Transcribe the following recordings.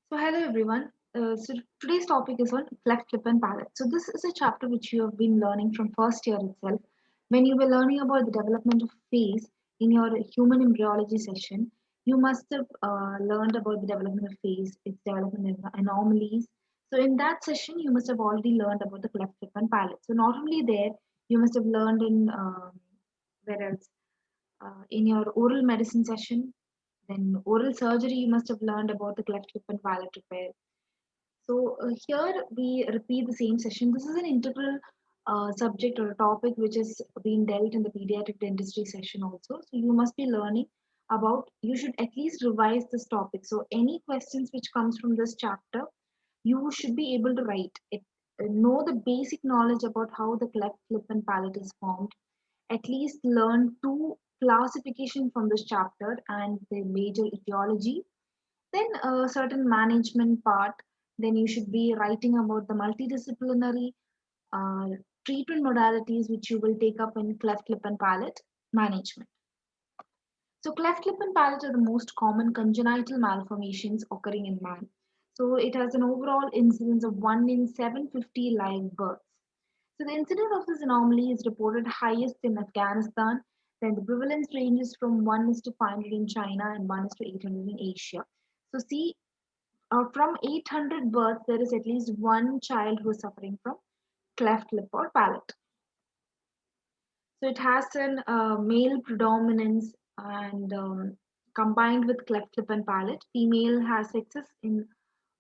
So hello everyone. So today's topic is on cleft lip and palate. So this is a chapter which you have been learning from first year itself. When you were learning about the development of face in your human embryology session, you must have learned about the development of face, its development anomalies. So in that session, you must have already learned about the cleft lip and palate. So not only there, you must have learned in where else? In your oral medicine session, then oral surgery, you must have learned about the cleft lip and palate repair. So here we repeat the same session. This is an integral subject or a topic which is being dealt in the pediatric dentistry session also. So you must be learning about, you should at least revise this topic. So any questions which comes from this chapter, you should be able to write it. Know the basic knowledge about how the cleft lip and palate is formed. At least learn two classification from this chapter and the major etiology, then a certain management part, then you should be writing about the multidisciplinary uh, treatment modalities which you will take up in cleft lip and palate management. So cleft lip and palate are the most common congenital malformations occurring in man. So it has an overall incidence of 1 in 750 live births. So the incidence of this anomaly is reported highest in Afghanistan. Then the prevalence ranges from 1 is to 500 in China and 1 is to 800 in Asia. So see, from 800 births, there is at least one child who is suffering from cleft lip or palate. So it has an male predominance and combined with cleft lip and palate, female has success in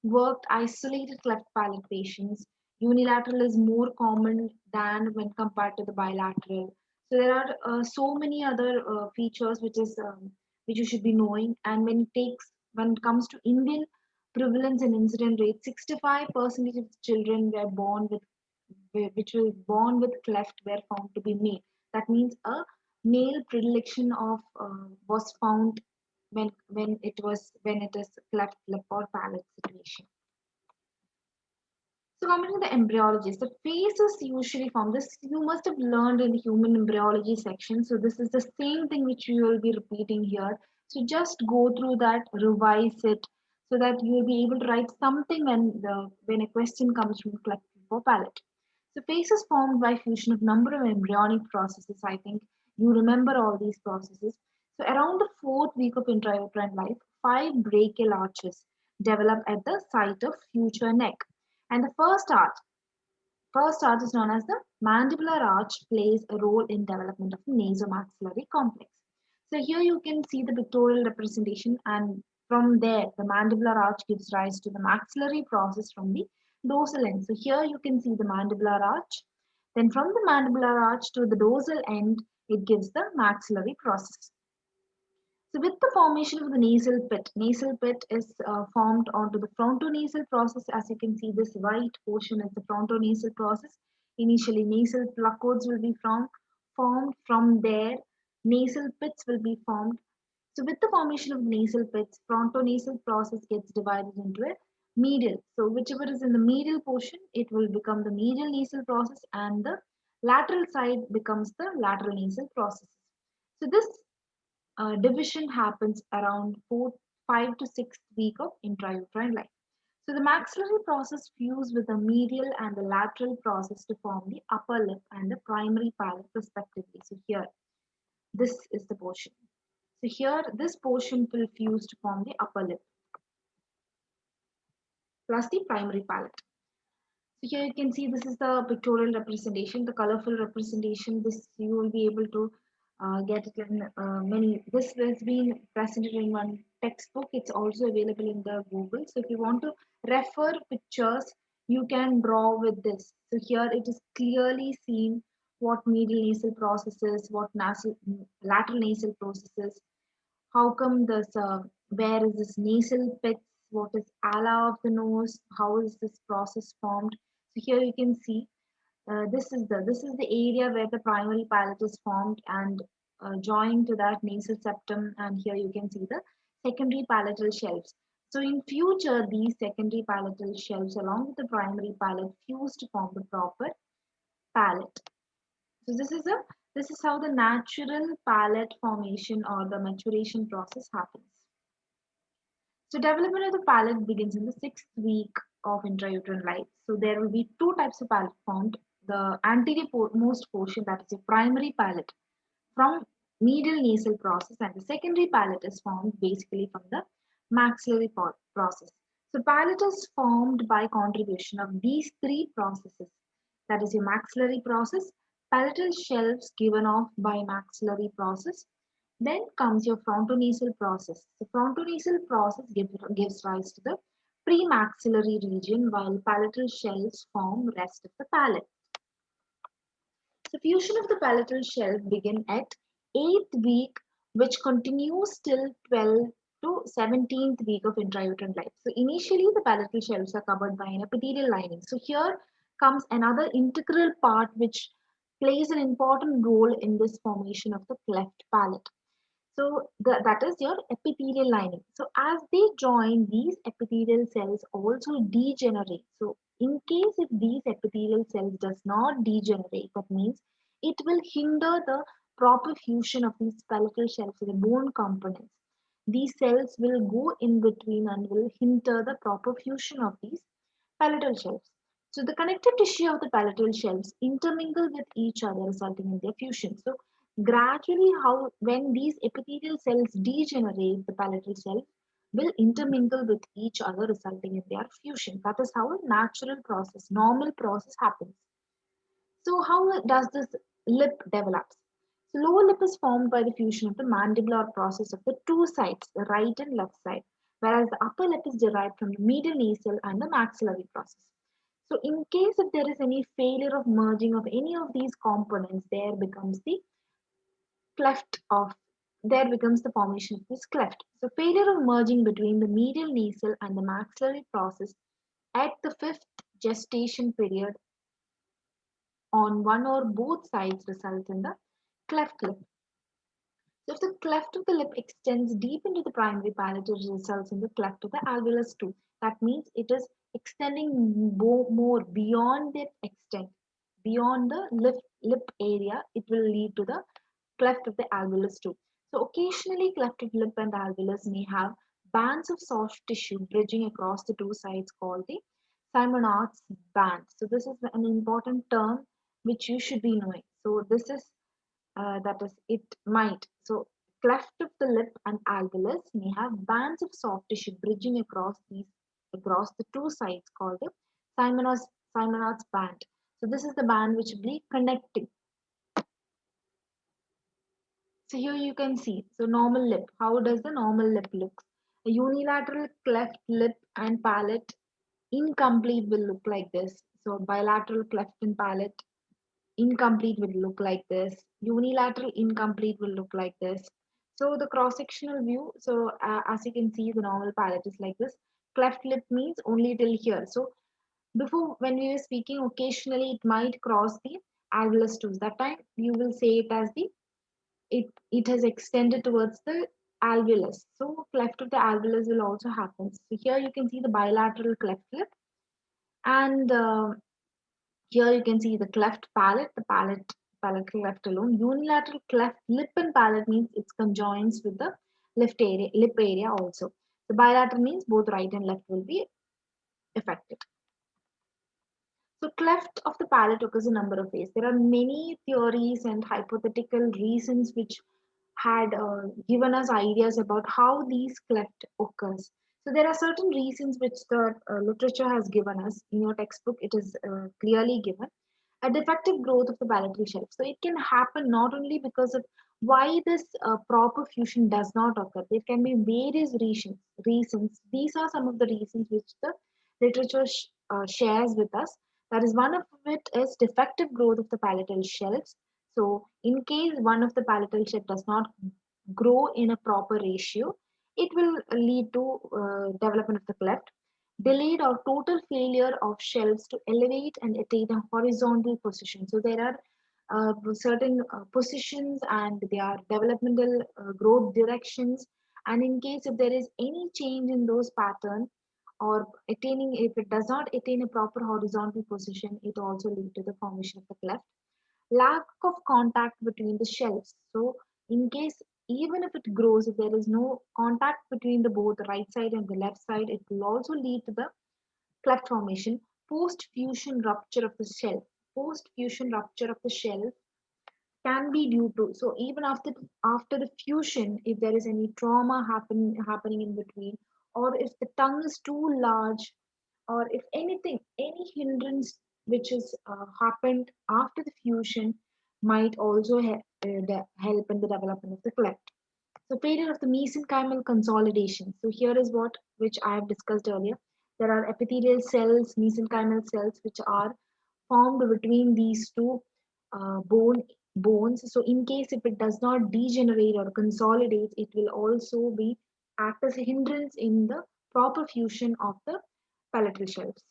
worked isolated cleft palate patients. Unilateral is more common than when compared to the bilateral. So there are so many other features which you should be knowing. And when it comes to Indian prevalence and incident rate, 65% of children were born with which was born with cleft were found to be male. That means a male predilection of was found when it is cleft lip or palate situation. So coming to the embryologist, the face is usually formed. This you must have learned in the human embryology section. So this is the same thing which you will be repeating here. So just go through that, revise it, so that you will be able to write something when a question comes from cleft or palate. So face is formed by fusion of number of embryonic processes. I think you remember all these processes. So around the fourth week of intrauterine life, five brachial arches develop at the site of future neck. And the first arch is known as the mandibular arch, plays a role in development of the nasomaxillary complex. So here you can see the pictorial representation, and from there the mandibular arch gives rise to the maxillary process from the dorsal end. So here you can see the mandibular arch. Then from the mandibular arch to the dorsal end, it gives the maxillary process. So with the formation of the nasal pit is formed onto the frontonasal process. As you can see, this white portion is the frontonasal process. Initially, nasal placodes will be formed. From there, nasal pits will be formed. So with the formation of nasal pits, frontonasal process gets divided into a medial. So whichever is in the medial portion, it will become the medial nasal process, and the lateral side becomes the lateral nasal process. So this division happens around 5 to 6 week of intrauterine life. So the maxillary process fuse with the medial and the lateral process to form the upper lip and the primary palate respectively. So here, this is the portion. So here, this portion will fuse to form the upper lip plus the primary palate. So here you can see this is the pictorial representation, the colorful representation. This you will be able to get it in many. This has been presented in one textbook. It's also available in the Google. So if you want to refer pictures, you can draw with this. So here it is clearly seen what medial nasal processes, what lateral nasal processes, how come this where is this nasal pits, what is ala of the nose, how is this process formed. So here you can see this is the area where the primary palate is formed and joined to that nasal septum, and here you can see the secondary palatal shelves. So in future, these secondary palatal shelves along with the primary palate fuse to form the proper palate. So this is how the natural palate formation or the maturation process happens. So development of the palate begins in the sixth week of intrauterine life. So there will be two types of palate formed. The anterior-most portion, that is a primary palate from medial nasal process, and the secondary palate is formed basically from the maxillary process. So palate is formed by contribution of these three processes. That is your maxillary process, palatal shelves given off by maxillary process, then comes your frontonasal process. The frontonasal process gives rise to the premaxillary region, while palatal shelves form rest of the palate. The fusion of the palatal shelf begin at 8th week, which continues till 12th to 17th week of intrauterine life. So initially the palatal shelves are covered by an epithelial lining. So here comes another integral part which plays an important role in this formation of the cleft palate. So that is your epithelial lining. So as they join, these epithelial cells also degenerate. So in case if these epithelial cells does not degenerate, that means it will hinder the proper fusion of these palatal shelves, the bone components. These cells will go in between and will hinder the proper fusion of these palatal shelves. So the connective tissue of the palatal shelves intermingle with each other, resulting in their fusion. So gradually, how when these epithelial cells degenerate, the palatal cells will intermingle with each other, resulting in their fusion. That is how a natural process, normal process happens. So how does this lip develops? So lower lip is formed by the fusion of the mandibular process of the two sides, the right and left side, whereas the upper lip is derived from the medial nasal and the maxillary process. So in case if there is any failure of merging of any of these components, there becomes the formation of this cleft. So failure of merging between the medial nasal and the maxillary process at the fifth gestation period on one or both sides results in the cleft lip. So if the cleft of the lip extends deep into the primary palate, it results in the cleft of the alveolus too. That means it is extending more beyond that extent, beyond the lip area, it will lead to the cleft of the alveolus too. So occasionally cleft of lip and alveolus may have bands of soft tissue bridging across the two sides called the Simonot's band. So this is an important term which you should be knowing. So this is that is it might. So cleft of the lip and alveolus may have bands of soft tissue bridging across the two sides called the Simonot's Simonot's band. So this is the band which will be connecting. So here you can see, so normal lip. How does the normal lip look? A unilateral cleft lip and palate incomplete will look like this. So bilateral cleft and palate incomplete will look like this. Unilateral incomplete will look like this. So the cross-sectional view, so as you can see, the normal palate is like this. Cleft lip means only till here. So before, when we were speaking, occasionally it might cross the alveolus too. That time you will say it as the it has extended towards the alveolus. So cleft of the alveolus will also happen. So here you can see the bilateral cleft lip, and here you can see the cleft palate, the palate cleft alone. Unilateral cleft lip and palate means it's conjoins with the lip area also. The bilateral means both right and left will be affected. So cleft of the palate occurs a number of ways. There are many theories and hypothetical reasons which had given us ideas about how these cleft occurs. So there are certain reasons which the literature has given us. In your textbook, it is clearly given. A defective growth of the palatal shelf. So it can happen not only because of why this proper fusion does not occur. There can be various reasons. These are some of the reasons which the literature shares with us. That is, one of it is defective growth of the palatal shelves. So in case one of the palatal shelf does not grow in a proper ratio, it will lead to development of the cleft. Delayed or total failure of shelves to elevate and attain a horizontal position. So there are certain positions and there are developmental growth directions. And in case if there is any change in those patterns, or attaining, if it does not attain a proper horizontal position, it also lead to the formation of the cleft. Lack of contact between the shelves. So in case even if it grows, if there is no contact between the both the right side and the left side, it will also lead to the cleft formation. Post fusion rupture of the shell. Post fusion rupture of the shell can be due to, so even after the fusion, if there is any trauma happening in between, or if the tongue is too large, or if anything, any hindrance which is happened after the fusion might also help in the development of the cleft. So failure of the mesenchymal consolidation. So here is what which I have discussed earlier. There are epithelial cells, mesenchymal cells, which are formed between these two bones. So in case if it does not degenerate or consolidate, it will also be act as a hindrance in the proper fusion of the palatal shelves.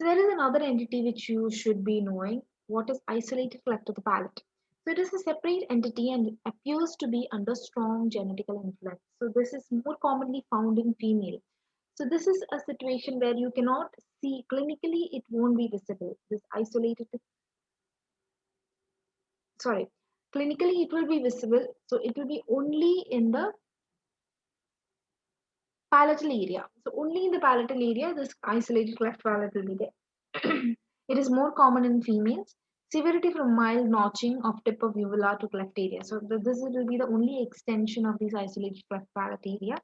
So there is another entity which you should be knowing. What is isolated cleft of the palate? So it is a separate entity and appears to be under strong genetical influence. So this is more commonly found in female. So this is a situation where you cannot see clinically, it won't be visible. This isolated, sorry, clinically it will be visible. So it will be only in the palatal area. So only in the palatal area, this isolated cleft palate will be there. It is more common in females. Severity from mild notching of tip of uvula to cleft area. So this will be the only extension of this isolated cleft palate area.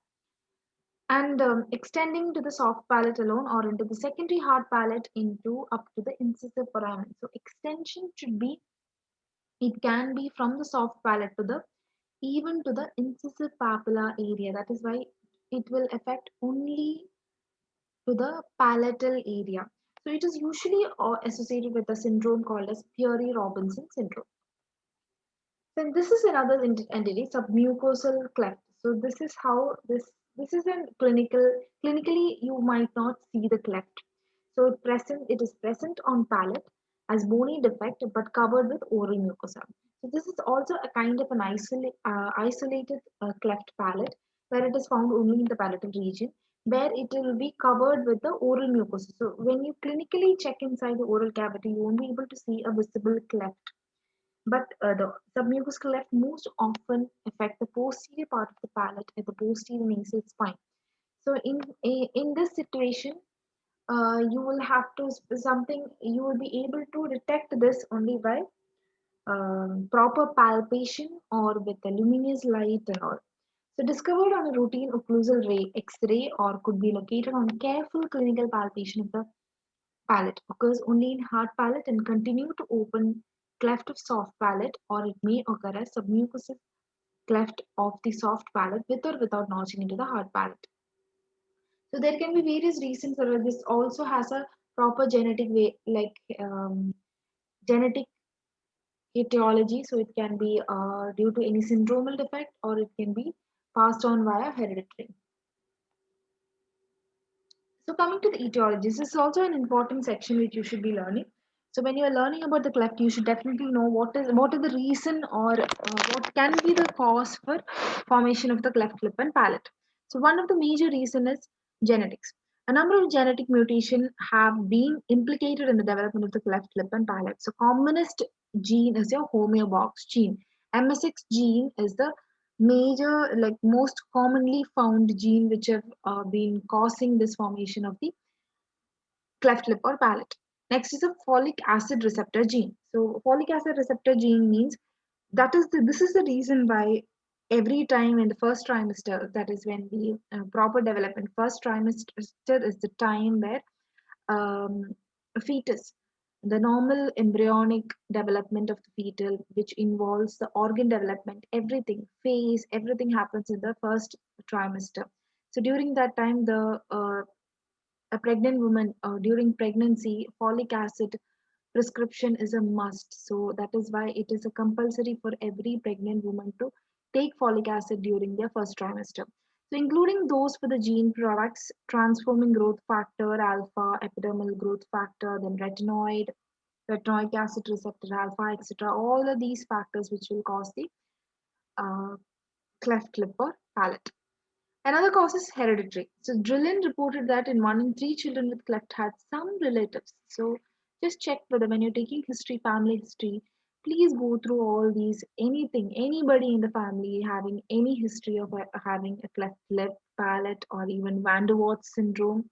And extending to the soft palate alone or into the secondary hard palate into up to the incisive foramen. So extension should be, it can be from the soft palate to the even to the incisive papilla area. That is why it will affect only to the palatal area. So it is usually associated with a syndrome called as Peary-Robinson syndrome. Then this is another entity, submucosal cleft. So this is how this is a clinically you might not see the cleft. So it is present on palate as bony defect but covered with oral mucosa. So this is also a kind of an isolated cleft palate where it is found only in the palatal region where it will be covered with the oral mucosa. So when you clinically check inside the oral cavity, you won't be able to see a visible cleft, but the submucous cleft most often affect the posterior part of the palate and the posterior nasal spine. So in this situation, you will have to something you will be able to detect this only by proper palpation or with the luminous light and all. So discovered on a routine occlusal ray X-ray or could be located on careful clinical palpation of the palate, occurs only in hard palate and continue to open cleft of soft palate, or it may occur as submucous cleft of the soft palate with or without notching into the hard palate. So there can be various reasons for this. Also has a proper genetic way, like genetic etiology. So it can be due to any syndromal defect, or it can be passed on via hereditary. So coming to the etiology, this is also an important section which you should be learning. So when you are learning about the cleft, you should definitely know what is the reason or what can be the cause for formation of the cleft lip and palate. So one of the major reason is genetics. A number of genetic mutations have been implicated in the development of the cleft lip and palate. So commonest gene is your homeobox gene. MSX gene is the major, like most commonly found gene which have been causing this formation of the cleft lip or palate. Next is a folic acid receptor gene. So folic acid receptor gene means this is the reason why every time in the first trimester, that is when the proper development, first trimester is the time where a fetus, the normal embryonic development of the fetal, which involves the organ development, everything, phase, everything happens in the first trimester. So during that time, the a pregnant woman during pregnancy, folic acid prescription is a must. So that is why it is a compulsory for every pregnant woman to take folic acid during their first trimester. So including those for the gene products, transforming growth factor, alpha, epidermal growth factor, then retinoic acid receptor alpha, etc. All of these factors which will cause the uh, cleft lip or palate. Another cause is hereditary. So Drillin reported that in 1 in 3 children with cleft had some relatives. So just check whether when you're taking history, family history, please go through all these. Anything, anybody in the family having any history of having a cleft lip, palate, or even Van der Waals syndrome,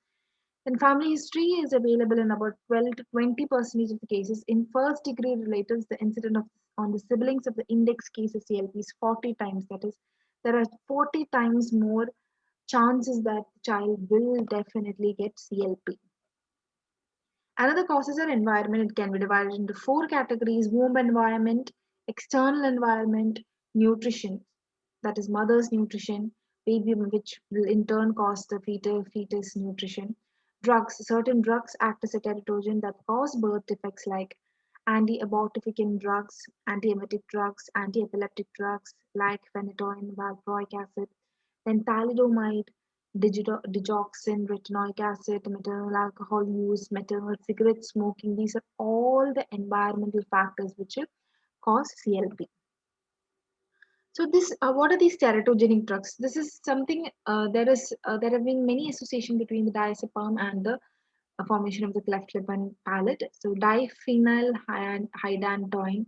then family history is available in about 12 to 20% of the cases. In first degree relatives, the incidence of on the siblings of the index case of CLP is 40 times. That is, there are 40 times more chances that the child will definitely get CLP. Another causes are environment. It can be divided into four categories: womb environment, external environment, nutrition, that is mother's nutrition, baby, which will in turn cause the fetus nutrition. Drugs, certain drugs act as a teratogen that cause birth defects like anti-abortifacient drugs, antiemetic drugs, anti-epileptic drugs like phenytoin, valproic acid, then thalidomide, digoxin, retinoic acid, maternal alcohol use, maternal cigarette smoking. These are all the environmental factors which will cause CLP. So this, what are these teratogenic drugs? This is something there have been many association between the diazepam and the formation of the cleft lip and palate. So diphenyl hydantoin,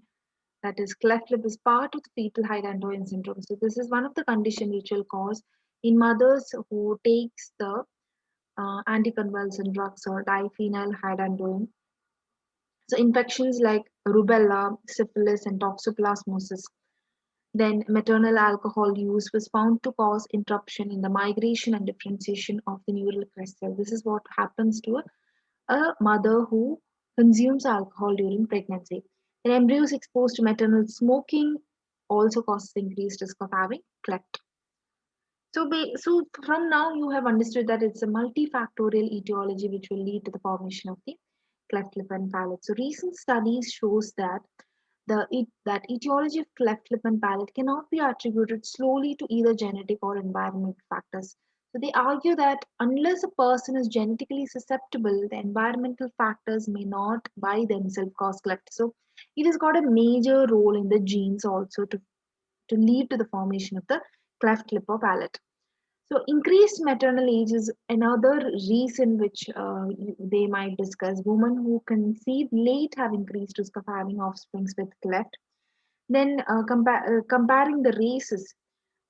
that is cleft lip, is part of the fetal hydantoin syndrome. So this is one of the condition which will cause in mothers who takes the anticonvulsant drugs or diphenyl hydantoin. So infections like rubella, syphilis, and toxoplasmosis. Then maternal alcohol use was found to cause interruption in the migration and differentiation of the neural crystal. This is what happens to a mother who consumes alcohol during pregnancy. Then embryos exposed to maternal smoking also causes increased risk of having cleft. So from now you have understood that it's a multifactorial etiology which will lead to the formation of the cleft lip and palate. So recent studies shows that that etiology of cleft lip and palate cannot be attributed solely to either genetic or environmental factors. So they argue that unless a person is genetically susceptible, the environmental factors may not by themselves cause cleft. So it has got a major role in the genes also to lead to the formation of the cleft lip or palate. So, increased maternal age is another reason which they might discuss. Women who conceive late have increased risk of having offsprings with cleft. Then, comparing the races,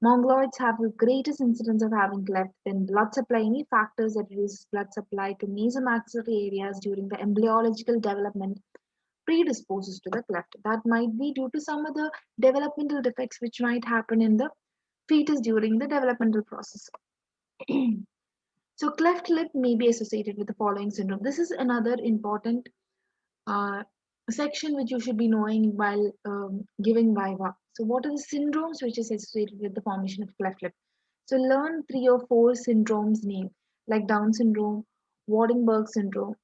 Mongoloids have the greatest incidence of having cleft. Then, blood supply, any factors that reduce blood supply to mesomaxillary areas during the embryological development predisposes to the cleft. That might be due to some of the developmental defects which might happen in the fetus during the developmental process. So, cleft lip may be associated with the following syndrome. This is another important uh, section which you should be knowing while giving Viva. So, what are the syndromes which is associated with the formation of cleft lip? So, learn three or four syndromes name like Down syndrome, Waardenburg syndrome.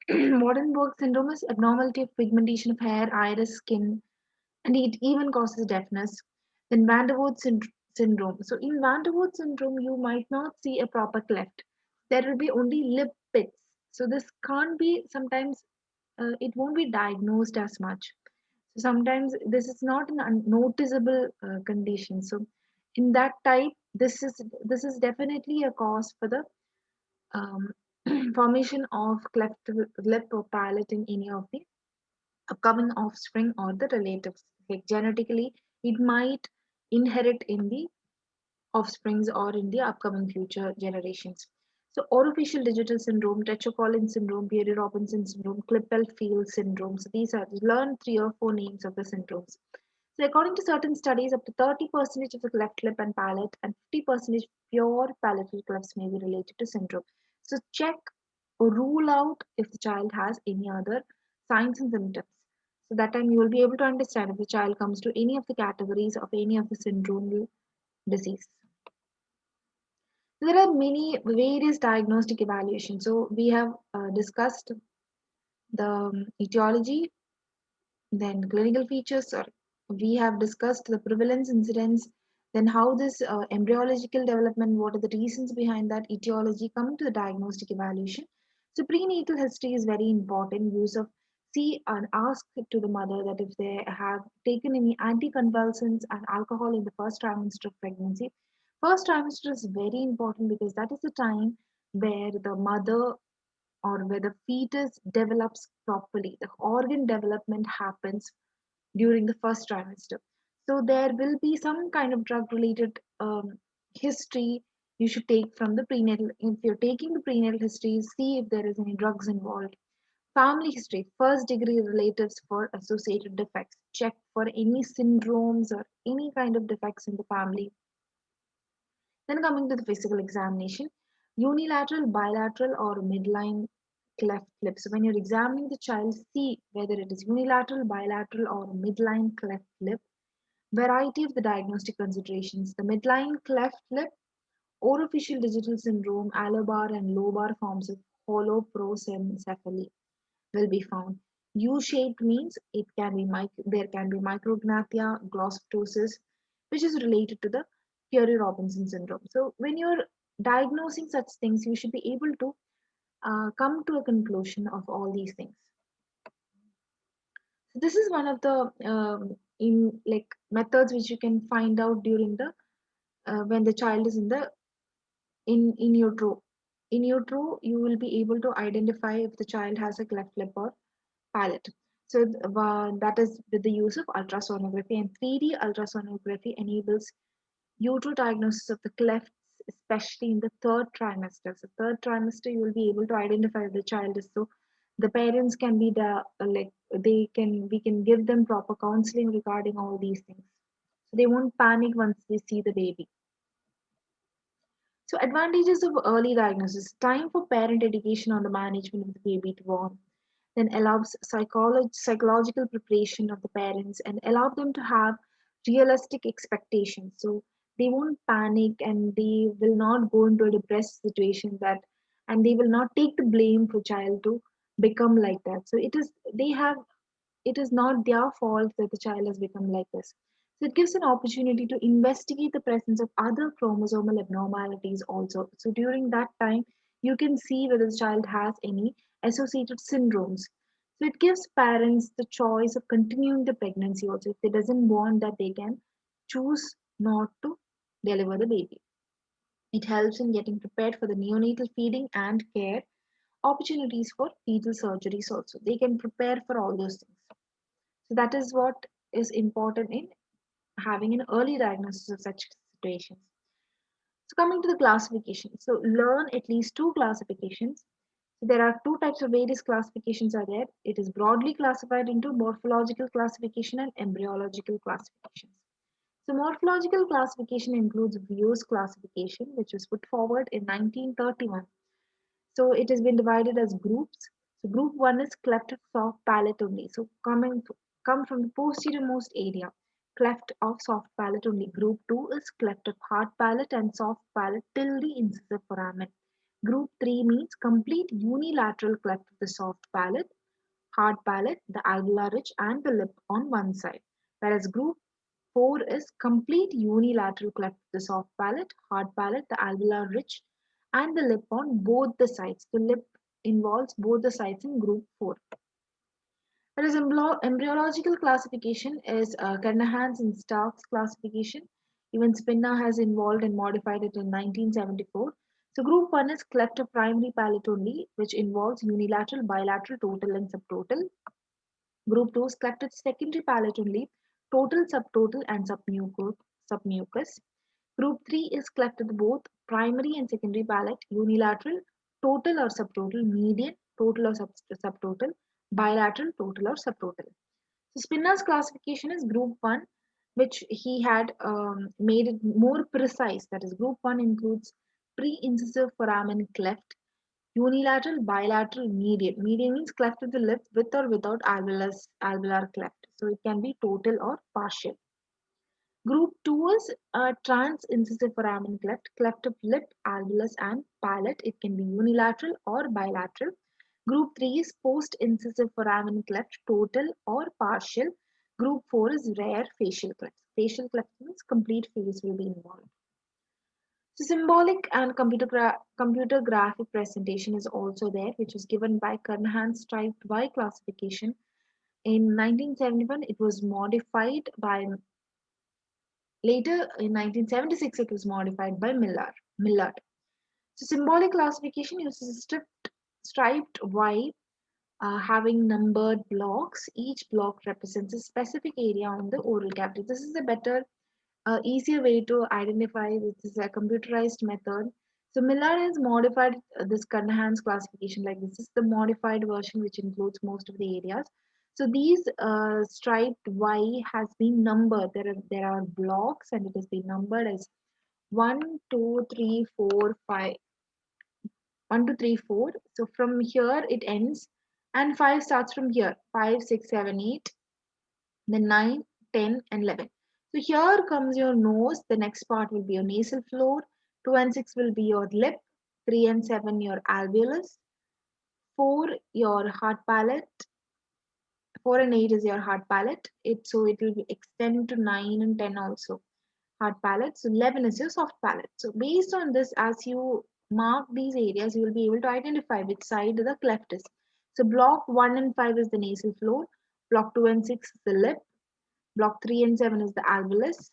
Waardenburg syndrome is abnormality of pigmentation of hair, iris, skin, and it even causes deafness. Then Van der Waals syndrome. So in Van der Waals syndrome, you might not see a proper cleft. There will be only lip pits. So this can't be sometimes. It won't be diagnosed as much. So sometimes this is not an unnoticeable condition. So in that type, this is definitely a cause for the um, formation of cleft lip or palate in any of the upcoming offspring or the relatives. Like genetically, it might inherit in the offsprings or in the upcoming future generations. So, orofacial digital syndrome, Treacher-Collins syndrome, Pierre-Robinson syndrome, Klippel-Feil syndrome. So, these are learn three or four names of the syndromes. So, according to certain studies, up to 30% of the cleft lip and palate and 50% pure palatal clefts may be related to syndrome. So, check or rule out if the child has any other signs and symptoms. So, that time you will be able to understand if the child comes to any of the categories of any of the syndromal disease. There are many various diagnostic evaluations. So, we have discussed the etiology, then clinical features, or we have discussed the prevalence incidence, then how this embryological development, what are the reasons behind that etiology, coming to the diagnostic evaluation. So prenatal history is very important. Use of see and ask to the mother that if they have taken any anticonvulsants and alcohol in the first trimester of pregnancy. First trimester is very important because that is the time where the mother or where the fetus develops properly. The organ development happens during the first trimester. So there will be some kind of drug related history you should take from the prenatal. If you're taking the prenatal history, see if there is any drugs involved. Family history, first degree relatives for associated defects. Check for any syndromes or any kind of defects in the family. Then coming to the physical examination, unilateral, bilateral, or midline cleft lip. So when you're examining the child, see whether it is unilateral, bilateral, or midline cleft lip. Variety of the diagnostic considerations. The midline cleft lip, orofacial digital syndrome, allobar and lobar forms of holoprosencephaly will be found. U-shaped means it can be there can be micrognathia, glossoptosis, which is related to the Fury-Robinson syndrome. So when you're diagnosing such things, you should be able to come to a conclusion of all these things. So this is one of the in like methods which you can find out during the when the child is in utero. In utero, you will be able to identify if the child has a cleft lip or palate. So that is with the use of ultrasonography, and 3D ultrasonography enables utero diagnosis of the clefts, especially in the third trimester. So third trimester, you will be able to identify if the child is so. The parents can be the like we can give them proper counseling regarding all these things. So they won't panic once they see the baby. So advantages of early diagnosis: time for parent education on the management of the baby to born, then allows psychological preparation of the parents and allow them to have realistic expectations. So they won't panic and they will not go into a depressed situation that and they will not take the blame for child to become like that. So it is not their fault that the child has become like this. So it gives an opportunity to investigate the presence of other chromosomal abnormalities also. So during that time, you can see whether the child has any associated syndromes. So it gives parents the choice of continuing the pregnancy also. If they doesn't want that, they can choose not to deliver the baby. It helps in getting prepared for the neonatal feeding and care, opportunities for fetal surgeries also. They can prepare for all those things. So that is what is important in having an early diagnosis of such situations. So coming to the classification, so learn at least two classifications. So there are two types of various classifications are there. It is broadly classified into morphological classification and embryological classifications. So morphological classification includes Vieu's classification, which was put forward in 1931. So it has been divided as groups. So group one is cleft of soft palate only. So come from the posterior most area, cleft of soft palate only. Group two is cleft of hard palate and soft palate till the incisive foramen. Group three means complete unilateral cleft of the soft palate, hard palate, the alveolar ridge, and the lip on one side. Whereas group 4 is complete unilateral cleft of the soft palate, hard palate, the alveolar ridge, and the lip on both the sides. The lip involves both the sides in group 4. Whereas embryological classification is Kernahan's and Stark's classification. Even Spinner has involved and modified it in 1974. So group 1 is cleft of primary palate only, which involves unilateral, bilateral, total, and subtotal. Group 2 is cleft of secondary palate only, total, subtotal, and submucous. Group 3 is cleft at both primary and secondary palate, unilateral, total or subtotal, median, total or subtotal, bilateral, total or subtotal. So Spinner's classification is group 1, which he had made it more precise. That is, group 1 includes pre-incisive foramen cleft, unilateral, bilateral, median. Median means cleft of the lip with or without alveolar cleft. So it can be total or partial. Group 2 is trans-incisive foramen cleft, cleft of lip, alveolus, and palate. It can be unilateral or bilateral. Group 3 is post-incisive foramen cleft, total or partial. Group 4 is rare facial cleft. Facial cleft means complete face will be involved. So symbolic and computer graphic presentation is also there, which was given by Kernahan's type Y classification. In 1971, it was modified by later in 1976, it was modified by Millard. So symbolic classification uses a striped Y having numbered blocks. Each block represents a specific area on the oral cavity. This is a better, easier way to identify. This is a computerized method. So Miller has modified this Carnahan's classification. Like this is the modified version, which includes most of the areas. So these striped Y has been numbered. There are blocks, and it has been numbered as 1, 2, 3, 4, 5. 1, 2, 3, 4. So from here it ends, and 5 starts from here. 5, 6, 7, 8, then 9, 10, and 11. So here comes your nose. The next part will be your nasal floor. 2 and 6 will be your lip. 3 and 7 your alveolus. 4 your hard palate. 4 and 8 is your hard palate. It will extend to 9 and 10 also. Hard palate. So 11 is your soft palate. So based on this, as you mark these areas, you will be able to identify which side the cleft is. So block 1 and 5 is the nasal floor. Block 2 and 6 is the lip. Block 3 and 7 is the alveolus.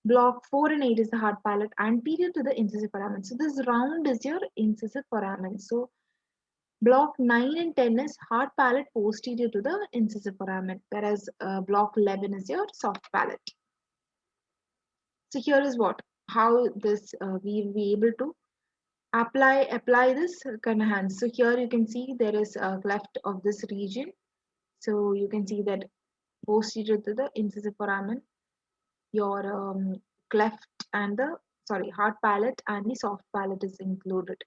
Block 4 and 8 is the hard palate anterior to the incisive foramen. So this round is your incisive foramen. So block 9 and 10 is hard palate posterior to the incisive foramen, whereas block 11 is your soft palate. So here is how this we will be able to apply this Carnahan. So here you can see there is a cleft of this region. So you can see that posterior to the incisive foramen, your cleft and the hard palate and the soft palate is included.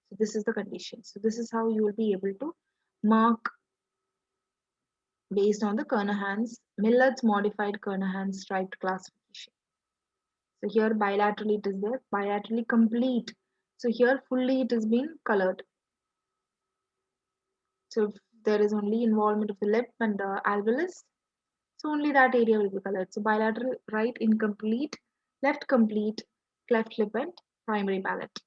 So this is the condition. So this is how you will be able to mark based on the Millard's modified Kernahan's striped classification. So here bilaterally it is there, bilaterally complete. So here fully it is being colored. So if there is only involvement of the lip and the alveolus, so only that area will be colored. So bilateral right incomplete, left complete, cleft lip and primary palate.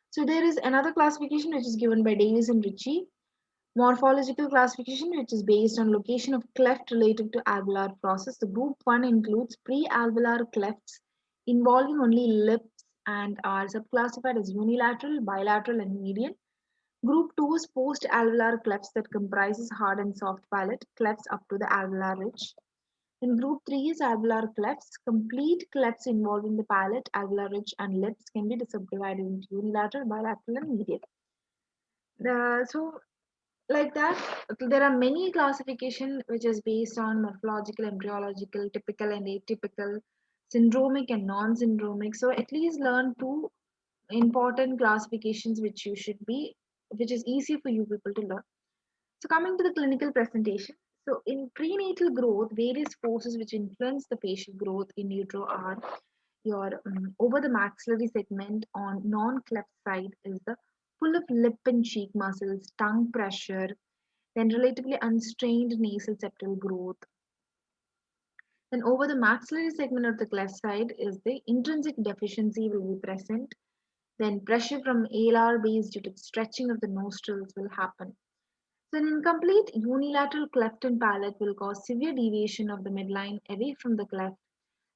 So there is another classification which is given by Davis and Ritchie. Morphological classification which is based on location of cleft relative to alveolar process. The group 1 includes pre-alveolar clefts involving only lips and are subclassified as unilateral, bilateral and median. Group 2 is post-alveolar clefts that comprises hard and soft palate clefts up to the alveolar ridge. In group 3 is alveolar clefts. Complete clefts involving the palate, alveolar ridge and lips can be subdivided into unilateral, bilateral and median. So like that, there are many classification which is based on morphological, embryological, typical and atypical, syndromic and non-syndromic. So at least learn two important classifications which is easy for you people to learn. So coming to the clinical presentation. So in prenatal growth, various forces which influence the facial growth in utero are your over the maxillary segment on non-cleft side is the pull of lip and cheek muscles, tongue pressure, then relatively unstrained nasal septal growth. Then over the maxillary segment of the cleft side is the intrinsic deficiency will be present. Then pressure from alar base due to stretching of the nostrils will happen. So an incomplete unilateral cleft and palate will cause severe deviation of the midline away from the cleft.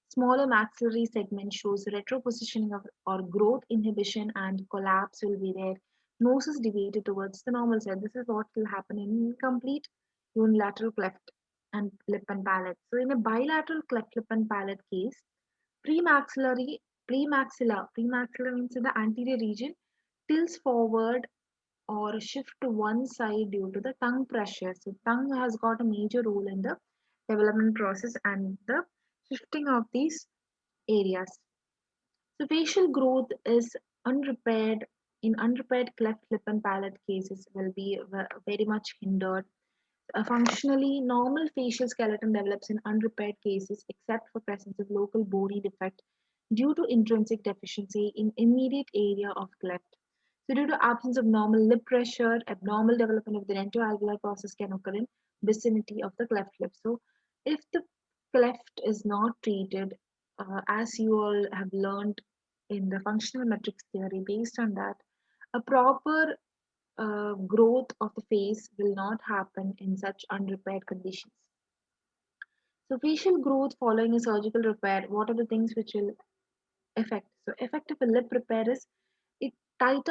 Smaller maxillary segment shows retropositioning of or growth inhibition and collapse will be there. Nose is deviated towards the normal side. This is what will happen in incomplete unilateral cleft and lip and palate. So in a bilateral cleft lip and palate case, premaxilla means in the anterior region, tilts forward or shift to one side due to the tongue pressure. So tongue has got a major role in the development process and the shifting of these areas. So facial growth is unrepaired in unrepaired cleft lip and palate cases will be very much hindered. A functionally normal facial skeleton develops in unrepaired cases except for presence of local bony defect due to intrinsic deficiency in immediate area of cleft. So due to absence of normal lip pressure, abnormal development of the dentoalveolar process can occur in vicinity of the cleft lip. So if the cleft is not treated, as you all have learned in the functional metrics theory, based on that, a proper growth of the face will not happen in such unrepaired conditions. So facial growth following a surgical repair, what are the things which will affect? So effect of a lip repair is it tight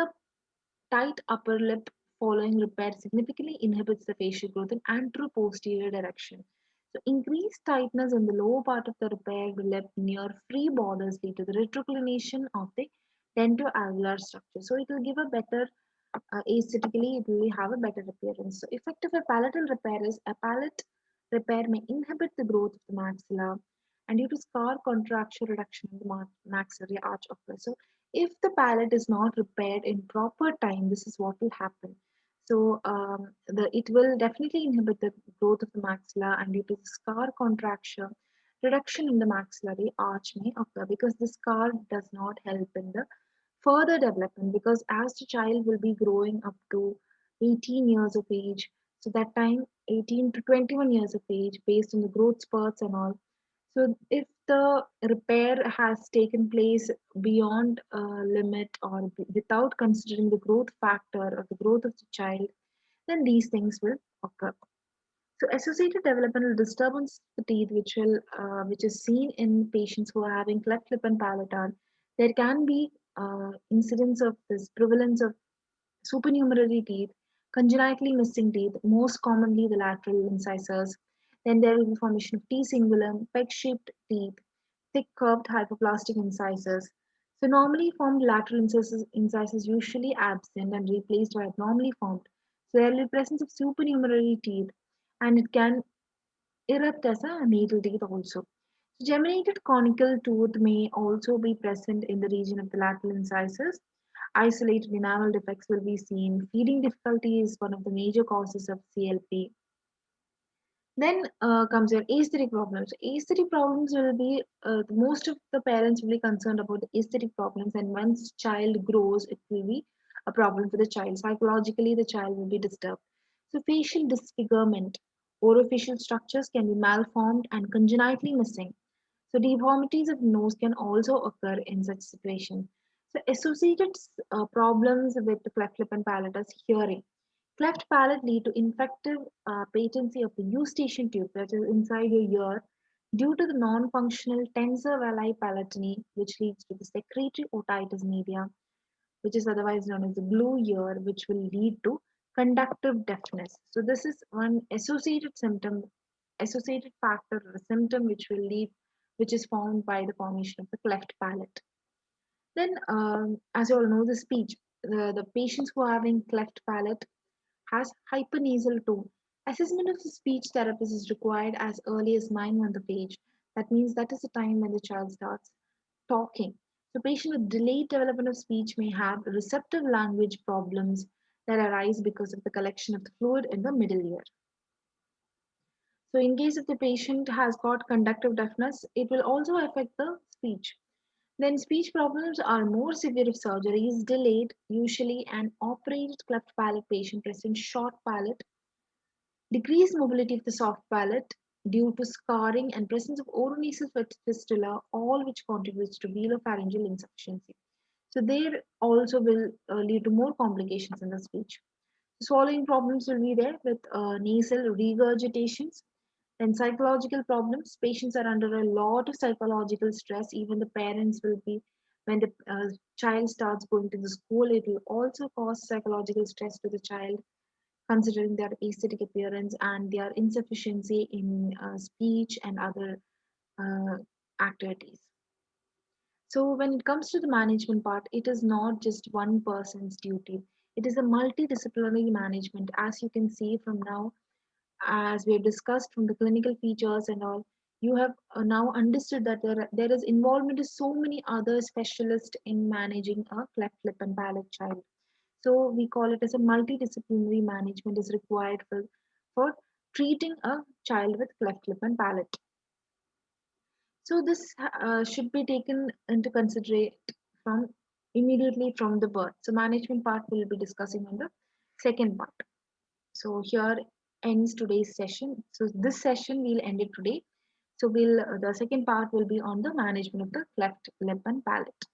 upper lip following repair significantly inhibits the facial growth in anteroposterior direction. So increased tightness in the lower part of the repaired lip near free borders lead to the retroclination of the dentoalveolar structure. So it will give a better aesthetically, it will have a better appearance. So effect of a palatal repair is a palate repair may inhibit the growth of the maxilla, and due to scar contracture reduction in the maxillary arch occurs. So if the palate is not repaired in proper time, this is what will happen. So it will definitely inhibit the growth of the maxilla, and due to the scar contracture, reduction in the maxillary arch may occur because the scar does not help in the further development, because as the child will be growing up to 18 years of age, so that time 18 to 21 years of age based on the growth spurts and all. So if the repair has taken place beyond a limit or without considering the growth factor or the growth of the child, then these things will occur. So associated developmental disturbance of the teeth, which is seen in patients who are having cleft lip and palatal, there can be incidence of this prevalence of supernumerary teeth, congenitally missing teeth, most commonly the lateral incisors. Then there will be formation of T cingulum, peg-shaped teeth, thick curved hypoplastic incisors. So normally formed lateral incisors usually absent and replaced by abnormally formed. So there will be presence of supernumerary teeth, and it can erupt as a needle teeth also. Geminated conical tooth may also be present in the region of the lateral incisors. Isolated enamel defects will be seen. Feeding difficulty is one of the major causes of CLP. Then comes your aesthetic problems. Aesthetic problems will be most of the parents will be concerned about the aesthetic problems, and once child grows, it will be a problem for the child. Psychologically, the child will be disturbed. So facial disfigurement, orofacial structures can be malformed and congenitally missing. So deformities of nose can also occur in such situation. So associated problems with the cleft lip and palate is hearing. Cleft palate lead to infective patency of the eustachian tube that is inside your ear due to the non-functional tensor veli palatini, which leads to the secretory otitis media, which is otherwise known as the blue ear, which will lead to conductive deafness. So this is one associated symptom, associated factor or a symptom which will lead, which is found by the formation of the cleft palate. Then, as you all know, the speech, the patients who are having cleft palate has hypernasal tone. Assessment of the speech therapist is required as early as 9 months of age. That means that is the time when the child starts talking. So, patient with delayed development of speech may have receptive language problems that arise because of the collection of the fluid in the middle ear. So, in case if the patient has got conductive deafness, it will also affect the speech. Then speech problems are more severe if surgery is delayed. Usually, an operated cleft palate patient presents short palate, decreased mobility of the soft palate due to scarring and presence of oronasal fistula, all which contributes to velopharyngeal insufficiency. So there also will lead to more complications in the speech. Swallowing problems will be there with nasal regurgitations. Then psychological problems. Patients are under a lot of psychological stress. Even the parents will be, when the child starts going to the school, it will also cause psychological stress to the child, considering their aesthetic appearance and their insufficiency in speech and other uh, activities. So, when it comes to the management part, it is not just one person's duty. It is a multidisciplinary management, as you can see from now, as we have discussed from the clinical features and all. You have now understood that there is involvement of so many other specialists in managing a cleft lip and palate child. So we call it as a multidisciplinary management is required for treating a child with cleft lip and palate. So this should be taken into consideration from immediately from the birth. So management part we'll be discussing on the second part. So here ends today's session. So this session we'll end it today. So we'll the second part will be on the management of the cleft lip and palate.